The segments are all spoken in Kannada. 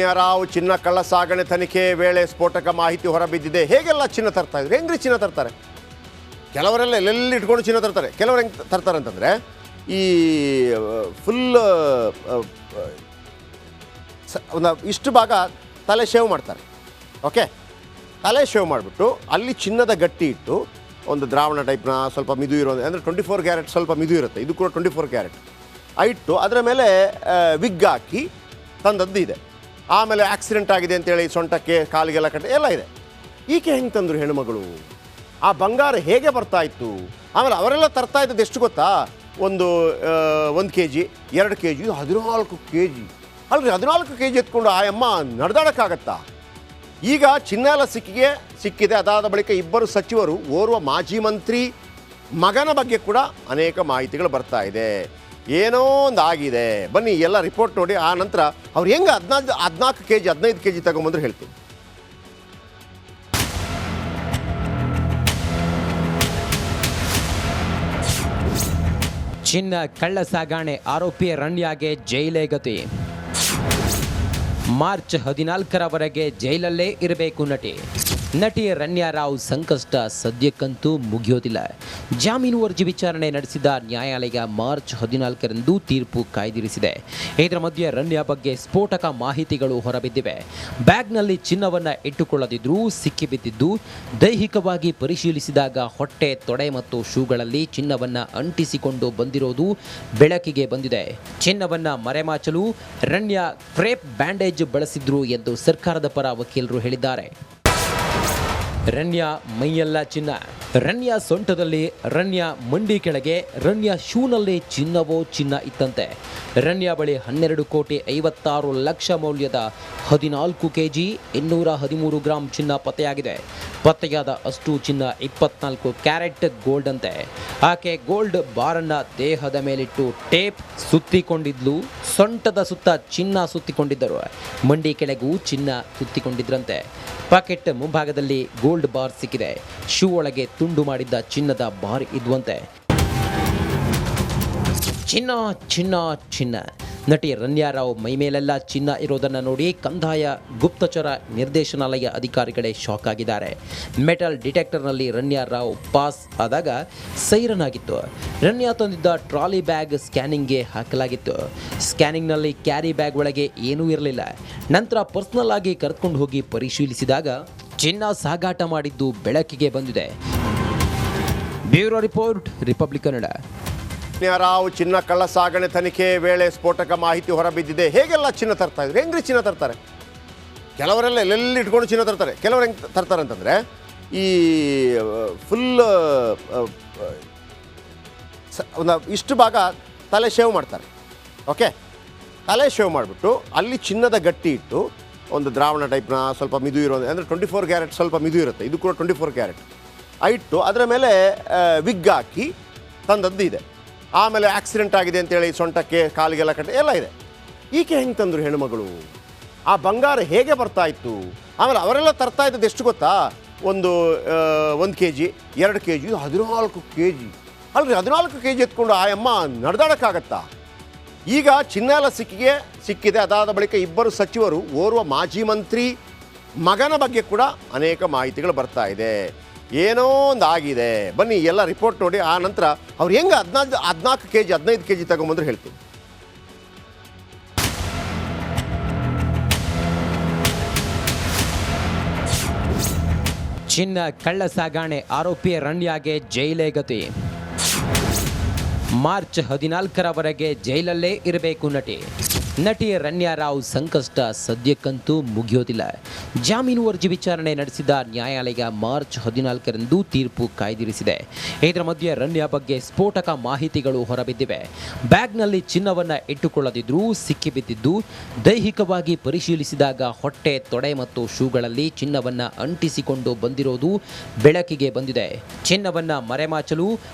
ರಾವ್ ಚಿನ್ನ ಕಳ್ಳ ಸಾಗಣೆ ತನಿಖೆ ವೇಳೆ ಸ್ಫೋಟಕ ಮಾಹಿತಿ ಹೊರಬಿದ್ದಿದೆ. ಹೇಗೆಲ್ಲ ಚಿನ್ನ ತರ್ತಾ ಇದ್ರು, ಹೆಂಗ್ರಿ ಚಿನ್ನ ತರ್ತಾರೆ? ಕೆಲವರೆಲ್ಲ ಎಲ್ಲೆಲ್ಲಿ ಇಟ್ಕೊಂಡು ಚಿನ್ನ ತರ್ತಾರೆ. ಕೆಲವರು ಹೆಂಗೆ ತರ್ತಾರೆ ಅಂತಂದರೆ ಈ ಫುಲ್ ಒಂದು ಇಷ್ಟು ಭಾಗ ತಲೆ ಶೇವ್ ಮಾಡ್ತಾರೆ. ಓಕೆ, ತಲೆ ಶೇವ್ ಮಾಡಿಬಿಟ್ಟು ಅಲ್ಲಿ ಚಿನ್ನದ ಗಟ್ಟಿ ಇಟ್ಟು ಒಂದು ದ್ರಾವಣ ಟೈಪ್ನ ಸ್ವಲ್ಪ ಮಿದು ಇರೋದು, ಅಂದರೆ 24 ಕ್ಯಾರೆಟ್ ಸ್ವಲ್ಪ ಮಿದು ಇರುತ್ತೆ, ಇದು ಕೂಡ 24 ಕ್ಯಾರೆಟ್ ಇಟ್ಟು ಅದರ ಮೇಲೆ ವಿಗ್ ಹಾಕಿ ತಂದದ್ದು ಇದೆ. ಆಮೇಲೆ ಆಕ್ಸಿಡೆಂಟ್ ಆಗಿದೆ ಅಂತೇಳಿ ಸೊಂಟಕ್ಕೆ ಕಾಲಿಗೆಲ್ಲ ಕಟ್ಟಿ ಎಲ್ಲ ಇದೆ. ಈಕೆ ಹೆಂಗೆ ತಂದರು ಹೆಣ್ಣುಮಗಳು? ಆ ಬಂಗಾರ ಹೇಗೆ ಬರ್ತಾ ಇತ್ತು? ಆಮೇಲೆ ಅವರೆಲ್ಲ ತರ್ತಾ ಇದ್ದದ್ದು ಎಷ್ಟು ಗೊತ್ತಾ? ಒಂದು 1 kg 2 kg 14 kg ಅಲ್ರಿ. 14 kg ಎತ್ಕೊಂಡು ಆ ಅಮ್ಮ ನಡೆದಾಡೋಕ್ಕಾಗತ್ತಾ? ಈಗ ಚಿನ್ನ ಎಲ್ಲ ಸಿಕ್ಕಿದೆ. ಅದಾದ ಬಳಿಕ ಇಬ್ಬರು ಸಚಿವರು, ಓರ್ವ ಮಾಜಿ ಮಂತ್ರಿ ಮಗನ ಬಗ್ಗೆ ಕೂಡ ಅನೇಕ ಮಾಹಿತಿಗಳು ಬರ್ತಾ ಇದೆ. ಏನೋ ಒಂದು ಆಗಿದೆ. ಬನ್ನಿ ಎಲ್ಲ ರಿಪೋರ್ಟ್ ನೋಡಿ. ಆ ನಂತರ ಅವ್ರು ಹೆಂಗೆ 14 kg 15 kg ತಗೊಂಬಂದ್ರೆ ಹೇಳ್ತೀನಿ. ಚಿನ್ನ ಕಳ್ಳ ಸಾಗಾಣೆ ಆರೋಪಿ ರಣ್ಯಾಗೆ ಜೈಲೇ ಗತಿ. ಮಾರ್ಚ್ 14ರವರೆಗೆ ಜೈಲಲ್ಲೇ ಇರಬೇಕು ನಟಿ ರಣ್ಯಾ ರಾವ್ ಸಂಕಷ್ಟ ಸದ್ಯಕ್ಕಂತೂ ಮುಗಿಯೋದಿಲ್ಲ. ಜಾಮೀನು ಅರ್ಜಿ ವಿಚಾರಣೆ ನಡೆಸಿದ ನ್ಯಾಯಾಲಯ ಮಾರ್ಚ್ 14ರಂದು ತೀರ್ಪು ಕಾಯ್ದಿರಿಸಿದೆ. ಇದರ ಮಧ್ಯೆ ರಣ್ಯಾ ಬಗ್ಗೆ ಸ್ಫೋಟಕ ಮಾಹಿತಿಗಳು ಹೊರಬಿದ್ದಿವೆ. ಬ್ಯಾಗ್ನಲ್ಲಿ ಚಿನ್ನವನ್ನು ಇಟ್ಟುಕೊಳ್ಳದಿದ್ರೂ ಸಿಕ್ಕಿಬಿದ್ದಿದ್ದು, ದೈಹಿಕವಾಗಿ ಪರಿಶೀಲಿಸಿದಾಗ ಹೊಟ್ಟೆ, ತೊಡೆ ಮತ್ತು ಶೂಗಳಲ್ಲಿ ಚಿನ್ನವನ್ನು ಅಂಟಿಸಿಕೊಂಡು ಬಂದಿರೋದು ಬೆಳಕಿಗೆ ಬಂದಿದೆ. ಚಿನ್ನವನ್ನು ಮರೆಮಾಚಲು ರಣ್ಯಾ ಕ್ರೇಪ್ ಬ್ಯಾಂಡೇಜ್ ಬಳಸಿದ್ರು ಎಂದು ಸರ್ಕಾರದ ಪರ ವಕೀಲರು ಹೇಳಿದ್ದಾರೆ. ರಣ್ಯಾ ಮೈಯೆಲ್ಲ ಚಿನ್ನ, ರಣ್ಯಾ ಸೊಂಟದಲ್ಲಿ, ರಣ್ಯಾ ಮಂಡಿ ಕೆಳಗೆ, ರಣ್ಯಾ ಶೂನಲ್ಲಿ ಚಿನ್ನವೋ ಚಿನ್ನ ಇತ್ತಂತೆ. ರಣ್ಯಾ ಬಳಿ 12,56,00,000 ಮೌಲ್ಯದ 14 kg 213 ಗ್ರಾಂ ಚಿನ್ನ ಪತ್ತೆಯಾಗಿದೆ. ಪತ್ತೆಯಾದ ಅಷ್ಟು ಚಿನ್ನ 24 ಕ್ಯಾರೆಟ್ ಗೋಲ್ಡ್ ಅಂತೆ. ಆಕೆ ಗೋಲ್ಡ್ ಬಾರನ್ನ ದೇಹದ ಮೇಲಿಟ್ಟು ಟೇಪ್ ಸುತ್ತಿಕೊಂಡಿದ್ಲು. ಸೊಂಟದ ಸುತ್ತ ಚಿನ್ನ ಸುತ್ತಿಕೊಂಡಿದ್ದರು. ಮಂಡಿ ಕೆಳಗೂ ಚಿನ್ನ ಸುತ್ತಿಕೊಂಡಿದ್ರಂತೆ. ಪಾಕೆಟ್ ಮುಂಭಾಗದಲ್ಲಿ ಗೋಲ್ಡ್ ಬಾರ್ ಸಿಕ್ಕಿದೆ. ಶೂ ಒಳಗೆ ತುಂಡು ಮಾಡಿದ್ದ ಚಿನ್ನದ ಬಾರ್ ಇದ್ವಂತೆ. ಚಿನ್ನ ಚಿನ್ನ ಚಿನ್ನ. ನಟಿ ರಣ್ಯಾ ರಾವ್ ಮೈಮೇಲೆಲ್ಲ ಚಿನ್ನ ಇರೋದನ್ನು ನೋಡಿ ಕಂದಾಯ ಗುಪ್ತಚರ ನಿರ್ದೇಶನಾಲಯ ಅಧಿಕಾರಿಗಳೇ ಶಾಕ್ ಆಗಿದ್ದಾರೆ. ಮೆಟಲ್ ಡಿಟೆಕ್ಟರ್ನಲ್ಲಿ ರಣ್ಯಾ ರಾವ್ ಪಾಸ್ ಆದಾಗ ಸೈರನ್ ಆಗಿತ್ತು. ರಣ್ಯಾ ತಂದಿದ್ದ ಟ್ರಾಲಿ ಬ್ಯಾಗ್ ಸ್ಕ್ಯಾನಿಂಗ್ಗೆ ಹಾಕಲಾಗಿತ್ತು. ಸ್ಕ್ಯಾನಿಂಗ್ನಲ್ಲಿ ಕ್ಯಾರಿ ಬ್ಯಾಗ್ ಒಳಗೆ ಏನೂ ಇರಲಿಲ್ಲ. ನಂತರ ಪರ್ಸನಲ್ ಆಗಿ ಕರೆದುಕೊಂಡು ಹೋಗಿ ಪರಿಶೀಲಿಸಿದಾಗ ಚಿನ್ನ ಸಾಗಾಟ ಮಾಡಿದ್ದು ಬೆಳಕಿಗೆ ಬಂದಿದೆ. Bureau report, republic Kannada. Rao ಚಿನ್ನ ಕಳ್ಳ ಸಾಗಣೆ ತನಿಖೆ ವೇಳೆ ಸ್ಫೋಟಕ ಮಾಹಿತಿ ಹೊರಬಿದ್ದಿದೆ. ಹೇಗೆಲ್ಲ ಚಿನ್ನ ತರ್ತಾ ಇದ್ರು, ಹೆಂಗ್ರಿ ಚಿನ್ನ ತರ್ತಾರೆ? ಕೆಲವರೆಲ್ಲ ಎಲ್ಲೆಲ್ಲಿ ಇಟ್ಕೊಂಡು ಚಿನ್ನ ತರ್ತಾರೆ. ಕೆಲವರು ಹೆಂಗೆ ತರ್ತಾರೆ ಅಂತಂದರೆ ಈ ಫುಲ್ ಒಂದು ಇಷ್ಟು ಭಾಗ ತಲೆ ಶೇವ್ ಮಾಡ್ತಾರೆ. ಓಕೆ, ತಲೆ ಶೇವ್ ಮಾಡಿಬಿಟ್ಟು ಅಲ್ಲಿ ಚಿನ್ನದ ಗಟ್ಟಿ ಇಟ್ಟು ಒಂದು ದ್ರಾವಣ ಟೈಪ್ನ ಸ್ವಲ್ಪ ಮಿದು ಇರೋದು, ಅಂದರೆ 24 ಕ್ಯಾರೆಟ್ ಸ್ವಲ್ಪ ಮಿದು ಇರುತ್ತೆ, ಇದು ಕೂಡ 24 ಕ್ಯಾರೆಟ್ ಇಟ್ಟು ಅದರ ಮೇಲೆ ವಿಗ್ ಹಾಕಿ ತಂದದ್ದು ಇದೆ. ಆಮೇಲೆ ಆಕ್ಸಿಡೆಂಟ್ ಆಗಿದೆ ಅಂತೇಳಿ ಸೊಂಟಕ್ಕೆ ಕಾಲಿಗೆಲ್ಲ ಕಟ್ಟಿ ಎಲ್ಲ ಇದೆ. ಈಕೆ ಹೆಂಗೆ ತಂದರು ಹೆಣ್ಣುಮಗಳು? ಆ ಬಂಗಾರ ಹೇಗೆ ಬರ್ತಾ ಇತ್ತು? ಆಮೇಲೆ ಅವರೆಲ್ಲ ತರ್ತಾ ಇದ್ದದ್ದು ಎಷ್ಟು ಗೊತ್ತಾ? ಒಂದು 1 kg 2 kg 14 kg ಅಲ್ರಿ. 14 kg ಎತ್ಕೊಂಡು ಆ ಅಮ್ಮ ನಡೆದಾಡೋಕ್ಕಾಗತ್ತಾ? ಈಗ ಚಿನ್ನ ಎಲ್ಲ ಸಿಕ್ಕಿದೆ. ಅದಾದ ಬಳಿಕ ಇಬ್ಬರು ಸಚಿವರು, ಓರ್ವ ಮಾಜಿ ಮಂತ್ರಿ ಮಗನ ಬಗ್ಗೆ ಕೂಡ ಅನೇಕ ಮಾಹಿತಿಗಳು ಬರ್ತಾ ಇದೆ. ಏನೋ ಒಂದು ಆಗಿದೆ. ಬನ್ನಿ ಎಲ್ಲ ರಿಪೋರ್ಟ್ ನೋಡಿ. ಆ ನಂತರ ಅವ್ರು ಹೆಂಗೆ 14 kg 15 kg ತಗೊಂಬಂದ್ರೆ ಹೇಳ್ತೀನಿ. ಚಿನ್ನ ಕಳ್ಳ ಸಾಗಾಣೆ ಆರೋಪಿ ರಣ್ಯಾಗೆ ಜೈಲೇ ಗತಿ. ಮಾರ್ಚ್ 14ರವರೆಗೆ ಜೈಲಲ್ಲೇ ಇರಬೇಕು ನಟಿ ರಣ್ಯಾ ರಾವ್ ಸಂಕಷ್ಟ ಸದ್ಯಕ್ಕಂತೂ ಮುಗಿಯೋದಿಲ್ಲ. ಜಾಮೀನು ಅರ್ಜಿ ವಿಚಾರಣೆ ನಡೆಸಿದ ನ್ಯಾಯಾಲಯ ಮಾರ್ಚ್ 14ರಂದು ತೀರ್ಪು ಕಾಯ್ದಿರಿಸಿದೆ. ಇದರ ಮಧ್ಯೆ ರಣ್ಯಾ ಬಗ್ಗೆ ಸ್ಫೋಟಕ ಮಾಹಿತಿಗಳು ಹೊರಬಿದ್ದಿವೆ. ಬ್ಯಾಗ್ನಲ್ಲಿ ಚಿನ್ನವನ್ನು ಇಟ್ಟುಕೊಳ್ಳದಿದ್ರೂ ಸಿಕ್ಕಿಬಿದ್ದಿದ್ದು, ದೈಹಿಕವಾಗಿ ಪರಿಶೀಲಿಸಿದಾಗ ಹೊಟ್ಟೆ, ತೊಡೆ ಮತ್ತು ಶೂಗಳಲ್ಲಿ ಚಿನ್ನವನ್ನು ಅಂಟಿಸಿಕೊಂಡು ಬಂದಿರೋದು ಬೆಳಕಿಗೆ ಬಂದಿದೆ. ಚಿನ್ನವನ್ನು ಮರೆಮಾಚಲು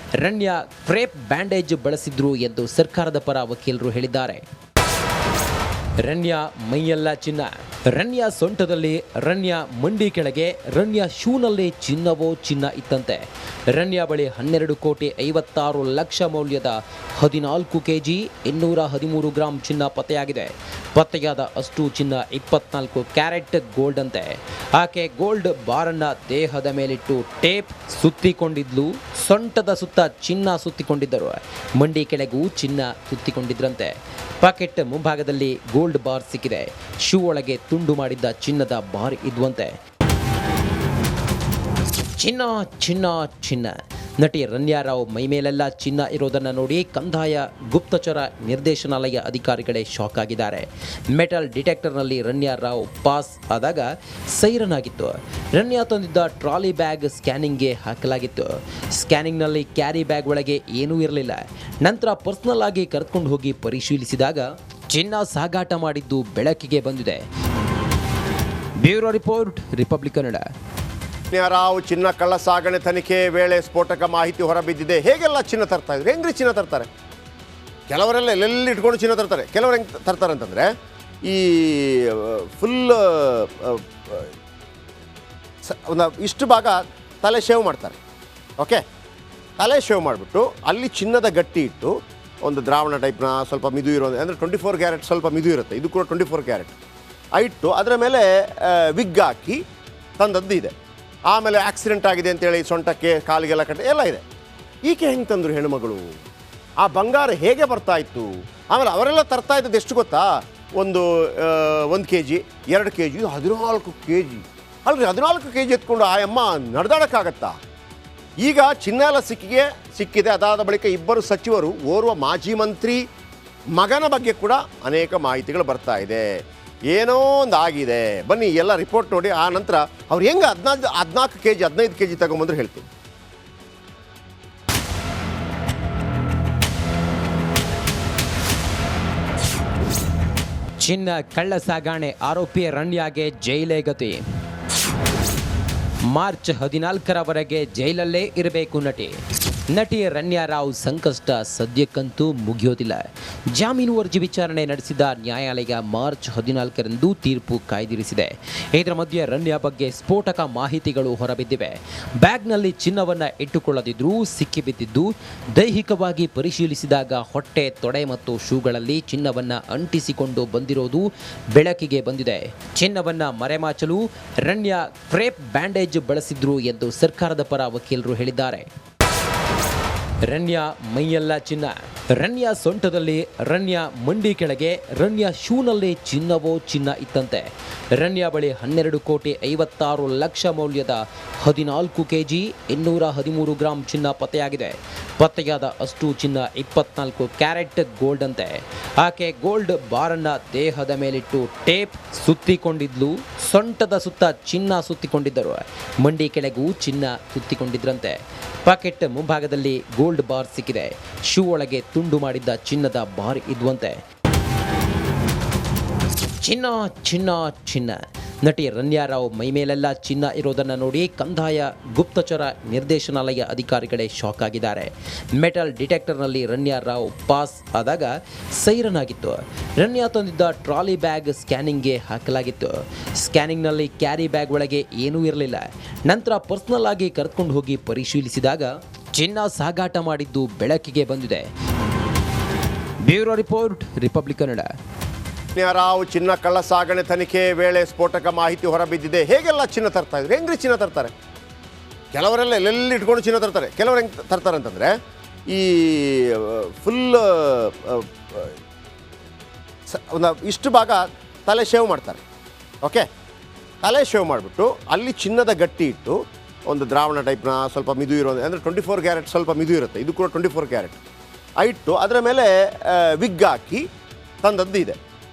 ರಣ್ಯಾ ಕ್ರೇಪ್ ಬ್ಯಾಂಡೇಜ್ ಬಳಸಿದ್ರು ಎಂದು ಸರ್ಕಾರದ ಪರ ವಕೀಲರು ಹೇಳಿದ್ದಾರೆ. ರಣ್ಯಾ ಮೈಯೆಲ್ಲ ಚಿನ್ನ, ರನ್ಯಾ ಸೊಂಟದಲ್ಲಿ, ರನ್ಯಾ ಮಂಡಿ ಕೆಳಗೆ, ರನ್ಯಾ ಶೂನಲ್ಲಿ ಚಿನ್ನವೋ ಚಿನ್ನ ಇತ್ತಂತೆ. ರನ್ಯಾ ಬಳಿ 12,56,00,000 ಮೌಲ್ಯದ 14 ಕೆಜಿ 213 ಗ್ರಾಂ ಚಿನ್ನ ಪತ್ತೆಯಾಗಿದೆ. ಪತ್ತೆಯಾದ ಅಷ್ಟು ಚಿನ್ನ 24 ಕ್ಯಾರೆಟ್ ಗೋಲ್ಡ್ ಅಂತೆ. ಆಕೆ ಗೋಲ್ಡ್ ಬಾರನ್ನ ದೇಹದ ಮೇಲಿಟ್ಟು ಟೇಪ್ ಸುತ್ತಿಕೊಂಡಿದ್ಲು. ಸೊಂಟದ ಸುತ್ತ ಚಿನ್ನ ಸುತ್ತಿಕೊಂಡಿದ್ದರು. ಮಂಡಿ ಕೆಳಗೂ ಚಿನ್ನ ಸುತ್ತಿಕೊಂಡಿದ್ರಂತೆ. ಪಾಕೆಟ್ ಮುಂಭಾಗದಲ್ಲಿ ಗೋಲ್ಡ್ ಬಾರ್ ಸಿಕ್ಕಿದೆ. ಶೂ ಒಳಗೆ ತುಂಡು ಮಾಡಿದ್ದ ಚಿನ್ನದ ಬಾರ್ ಇದ್ವಂತೆ. ಚಿನ್ನ ಚಿನ್ನ ಚಿನ್ನ. ನಟಿ ರನ್ಯಾ ರಾವ್ ಮೈಮೇಲೆಲ್ಲ ಚಿನ್ನ ಇರೋದನ್ನು ನೋಡಿ ಕಂದಾಯ ಗುಪ್ತಚರ ನಿರ್ದೇಶನಾಲಯ ಅಧಿಕಾರಿಗಳೇ ಶಾಕ್ ಆಗಿದ್ದಾರೆ. ಮೆಟಲ್ ಡಿಟೆಕ್ಟರ್ನಲ್ಲಿ ರನ್ಯಾ ರಾವ್ ಪಾಸ್ ಆದಾಗ ಸೈರನ್ ಆಗಿತ್ತು. ರನ್ಯಾ ತಂದಿದ್ದ ಟ್ರಾಲಿ ಬ್ಯಾಗ್ ಸ್ಕ್ಯಾನಿಂಗ್ಗೆ ಹಾಕಲಾಗಿತ್ತು. ಸ್ಕ್ಯಾನಿಂಗ್ನಲ್ಲಿ ಕ್ಯಾರಿ ಬ್ಯಾಗ್ ಒಳಗೆ ಏನೂ ಇರಲಿಲ್ಲ. ನಂತರ ಪರ್ಸನಲ್ ಆಗಿ ಕರೆದುಕೊಂಡು ಹೋಗಿ ಪರಿಶೀಲಿಸಿದಾಗ ಚಿನ್ನ ಸಾಗಾಟ ಮಾಡಿದ್ದು ಬೆಳಕಿಗೆ ಬಂದಿದೆ. Bureau report, republic Kannada. Rao ಚಿನ್ನ ಕಳ್ಳ ಸಾಗಣೆ ತನಿಖೆ ವೇಳೆ ಸ್ಫೋಟಕ ಮಾಹಿತಿ ಹೊರಬಿದ್ದಿದೆ. ಹೇಗೆಲ್ಲ ಚಿನ್ನ ತರ್ತಾ ಇದ್ರು? ಹೆಂಗ್ರಿ ಚಿನ್ನ ತರ್ತಾರೆ? ಕೆಲವರೆಲ್ಲ ಎಲ್ಲೆಲ್ಲಿ ಇಟ್ಕೊಂಡು ಚಿನ್ನ ತರ್ತಾರೆ. ಕೆಲವರು ಹೆಂಗೆ ತರ್ತಾರೆ ಅಂತಂದರೆ ಈ ಫುಲ್ ಒಂದು ಇಷ್ಟು ಭಾಗ ತಲೆ ಶೇವ್ ಮಾಡ್ತಾರೆ. ಓಕೆ, ತಲೆ ಶೇವ್ ಮಾಡಿಬಿಟ್ಟು ಅಲ್ಲಿ ಚಿನ್ನದ ಗಟ್ಟಿ ಇಟ್ಟು ಒಂದು ದ್ರಾವಣ ಟೈಪ್ನ ಸ್ವಲ್ಪ ಮಿದು ಇರೋದು, ಅಂದರೆ 24 ಕ್ಯಾರೆಟ್ ಸ್ವಲ್ಪ ಮಿದು ಇರುತ್ತೆ. ಇದು ಕೂಡ 24 ಕ್ಯಾರೆಟ್ ಇಟ್ಟು ಅದರ ಮೇಲೆ ವಿಗ್ ಹಾಕಿ ತಂದದ್ದು ಇದೆ. ಆಮೇಲೆ ಆಕ್ಸಿಡೆಂಟ್ ಆಗಿದೆ ಅಂತೇಳಿ ಸೊಂಟಕ್ಕೆ ಕಾಲಿಗೆಲ್ಲ ಕಟ್ಟಿ ಎಲ್ಲ ಇದೆ. ಈಕೆ ಹೆಂಗೆ ತಂದರು ಹೆಣ್ಣುಮಗಳು? ಆ ಬಂಗಾರ ಹೇಗೆ ಬರ್ತಾ ಇತ್ತು? ಆಮೇಲೆ ಅವರೆಲ್ಲ ತರ್ತಾ ಇದ್ದದ್ದು ಎಷ್ಟು ಗೊತ್ತಾ? ಒಂದು 1 ಕೆಜಿ 2 ಕೆಜಿ 14 ಕೆಜಿ. ಅಲ್ರಿ, 14 ಕೆಜಿ ಎತ್ಕೊಂಡು ಆ ಅಮ್ಮ ನಡೆದಾಡೋಕ್ಕಾಗತ್ತಾ? ಈಗ ಚಿನ್ನ ಎಲ್ಲ ಸಿಕ್ಕಿದೆ. ಅದಾದ ಬಳಿಕ ಇಬ್ಬರು ಸಚಿವರು, ಓರ್ವ ಮಾಜಿ ಮಂತ್ರಿ ಮಗನ ಬಗ್ಗೆ ಕೂಡ ಅನೇಕ ಮಾಹಿತಿಗಳು ಬರ್ತಾ ಇದೆ. ಏನೋ ಒಂದು ಆಗಿದೆ. ಬನ್ನಿ ಎಲ್ಲ ರಿಪೋರ್ಟ್ ನೋಡಿ. ಆ ನಂತರ ಅವ್ರು ಹೆಂಗೆ 14 ಕೆಜಿ 15 ಕೆಜಿ ತಗೊಂಬಂದ್ರೆ ಹೇಳ್ತೀನಿ. ಚಿನ್ನ ಕಳ್ಳ ಸಾಗಾಣೆ ಆರೋಪಿ ರನ್ಯಾಗೆ ಜೈಲೇ ಗತಿ. ಮಾರ್ಚ್ 14ರವರೆಗೆ ಜೈಲಲ್ಲೇ ಇರಬೇಕು ನಟಿ ರನ್ಯಾ ರಾವ್ ಸಂಕಷ್ಟ ಸದ್ಯಕ್ಕಂತೂ ಮುಗಿಯೋದಿಲ್ಲ. ಜಾಮೀನು ಅರ್ಜಿ ವಿಚಾರಣೆ ನಡೆಸಿದ ನ್ಯಾಯಾಲಯ ಮಾರ್ಚ್ 14ರಂದು ತೀರ್ಪು ಕಾಯ್ದಿರಿಸಿದೆ. ಇದರ ಮಧ್ಯೆ ರನ್ಯಾ ಬಗ್ಗೆ ಸ್ಫೋಟಕ ಮಾಹಿತಿಗಳು ಹೊರಬಿದ್ದಿವೆ. ಬ್ಯಾಗ್ನಲ್ಲಿ ಚಿನ್ನವನ್ನು ಇಟ್ಟುಕೊಳ್ಳದಿದ್ರೂ ಸಿಕ್ಕಿಬಿದ್ದಿದ್ದು, ದೈಹಿಕವಾಗಿ ಪರಿಶೀಲಿಸಿದಾಗ ಹೊಟ್ಟೆ, ತೊಡೆ ಮತ್ತು ಶೂಗಳಲ್ಲಿ ಚಿನ್ನವನ್ನು ಅಂಟಿಸಿಕೊಂಡು ಬಂದಿರೋದು ಬೆಳಕಿಗೆ ಬಂದಿದೆ. ಚಿನ್ನವನ್ನು ಮರೆಮಾಚಲು ರನ್ಯಾ ಕ್ರೇಪ್ ಬ್ಯಾಂಡೇಜ್ ಬಳಸಿದ್ರು ಎಂದು ಸರ್ಕಾರದ ಪರ ವಕೀಲರು ಹೇಳಿದ್ದಾರೆ. ರನ್ಯಾ ಮೈಯೆಲ್ಲ ಚಿನ್ನ, ರನ್ಯಾ ಸೊಂಟದಲ್ಲಿ, ರನ್ಯಾ ಮಂಡಿ ಕೆಳಗೆ, ರನ್ಯಾ ಶೂನಲ್ಲಿ ಚಿನ್ನವೋ ಚಿನ್ನ ಇತ್ತಂತೆ. ರನ್ಯಾ ಬಳಿ 12,56,00,000 ಮೌಲ್ಯದ 14 ಕೆಜಿ 213 ಗ್ರಾಂ ಚಿನ್ನ ಪತ್ತೆಯಾಗಿದೆ. ಪತ್ತೆಯಾದ ಅಷ್ಟು ಚಿನ್ನ 24 ಕ್ಯಾರೆಟ್ ಗೋಲ್ಡ್ ಅಂತೆ. ಆಕೆ ಗೋಲ್ಡ್ ಬಾರನ್ನ ದೇಹದ ಮೇಲಿಟ್ಟು ಟೇಪ್ ಸುತ್ತಿಕೊಂಡಿದ್ಲು. ಸೊಂಟದ ಸುತ್ತ ಚಿನ್ನ ಸುತ್ತಿಕೊಂಡಿದ್ದರು. ಮಂಡಿ ಕೆಳಗೂ ಚಿನ್ನ ಸುತ್ತಿಕೊಂಡಿದ್ರಂತೆ. ಪಾಕೆಟ್ ಮುಂಭಾಗದಲ್ಲಿ ಗೋಲ್ಡ್ ಬಾರ್ ಸಿಕ್ಕಿದೆ. ಶೂ ಒಳಗೆ ತುಂಡು ಮಾಡಿದ್ದ ಚಿನ್ನದ ಬಾರ್ ಇದ್ವಂತೆ. ಚಿನ್ನ ಚಿನ್ನ ಚಿನ್ನ. ನಟಿ ರನ್ಯಾ ರಾವ್ ಮೈಮೇಲೆಲ್ಲ ಚಿನ್ನ ಇರೋದನ್ನು ನೋಡಿ ಕಂದಾಯ ಗುಪ್ತಚರ ನಿರ್ದೇಶನಾಲಯ ಅಧಿಕಾರಿಗಳೇ ಶಾಕ್ ಆಗಿದ್ದಾರೆ. ಮೆಟಲ್ ಡಿಟೆಕ್ಟರ್ನಲ್ಲಿ ರನ್ಯಾ ರಾವ್ ಪಾಸ್ ಆದಾಗ ಸೈರನ್ ಆಗಿತ್ತು. ರನ್ಯಾ ತಂದಿದ್ದ ಟ್ರಾಲಿ ಬ್ಯಾಗ್ ಸ್ಕ್ಯಾನಿಂಗ್ಗೆ ಹಾಕಲಾಗಿತ್ತು. ಸ್ಕ್ಯಾನಿಂಗ್ನಲ್ಲಿ ಕ್ಯಾರಿ ಬ್ಯಾಗ್ ಒಳಗೆ ಏನೂ ಇರಲಿಲ್ಲ. ನಂತರ ಪರ್ಸನಲ್ ಆಗಿ ಕರೆದುಕೊಂಡು ಹೋಗಿ ಪರಿಶೀಲಿಸಿದಾಗ ಚಿನ್ನ ಸಾಗಾಟ ಮಾಡಿದ್ದು ಬೆಳಕಿಗೆ ಬಂದಿದೆ. Bureau report, republic Kannada. Rao ಚಿನ್ನ ಕಳ್ಳ ಸಾಗಣೆ ತನಿಖೆ ವೇಳೆ ಸ್ಫೋಟಕ ಮಾಹಿತಿ ಹೊರಬಿದ್ದಿದೆ. ಹೇಗೆಲ್ಲ ಚಿನ್ನ ತರ್ತಾ ಇದ್ರು? ಹೆಂಗ್ರಿ ಚಿನ್ನ ತರ್ತಾರೆ? ಕೆಲವರೆಲ್ಲ ಎಲ್ಲೆಲ್ಲಿ ಇಟ್ಕೊಂಡು ಚಿನ್ನ ತರ್ತಾರೆ. ಕೆಲವರು ಹೆಂಗೆ ತರ್ತಾರೆ ಅಂತಂದರೆ ಈ ಫುಲ್ ಒಂದು ಇಷ್ಟು ಭಾಗ ತಲೆ ಶೇವ್ ಮಾಡ್ತಾರೆ. ಓಕೆ, ತಲೆ ಶೇವ್ ಮಾಡಿಬಿಟ್ಟು ಅಲ್ಲಿ ಚಿನ್ನದ ಗಟ್ಟಿ ಇಟ್ಟು ಒಂದು ದ್ರಾವಣ ಟೈಪ್ನ ಸ್ವಲ್ಪ ಮಿದು ಇರೋದು, ಅಂದರೆ 24 ಕ್ಯಾರೆಟ್ ಸ್ವಲ್ಪ ಮಿದು ಇರುತ್ತೆ. ಇದು ಕೂಡ 24 ಕ್ಯಾರೆಟ್ ಇಟ್ಟು ಅದರ ಮೇಲೆ ವಿಗ್ ಹಾಕಿ ತಂದದ್ದು ಇದೆ.